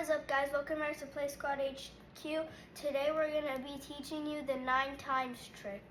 is up, guys? Welcome back to Play Squad HQ. Today we're going to be teaching you the 9 times trick.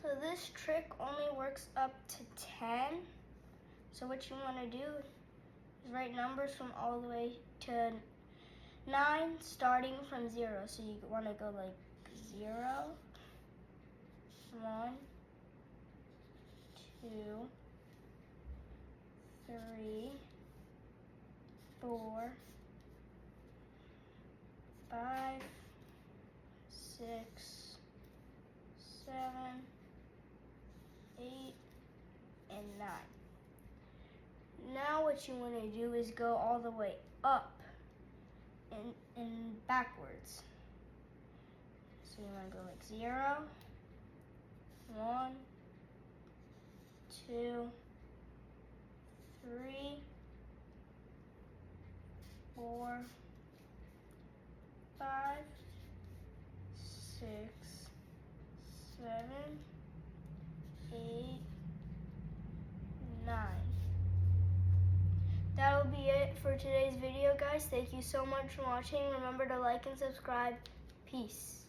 So this trick only works up to 10. So what you want to do is write numbers from all the way to 9, starting from 0. So you want to go like 0, 1, 2, 3, 4, 5, 6, 7, 8, and 9. Now what you want to do is go all the way up and backwards. So you want to go like 0, 1, 2, 3, 4, 5, 6, 7, 8, 9. That will be it for today's video, guys. Thank you so much for watching. Remember to like and subscribe. Peace.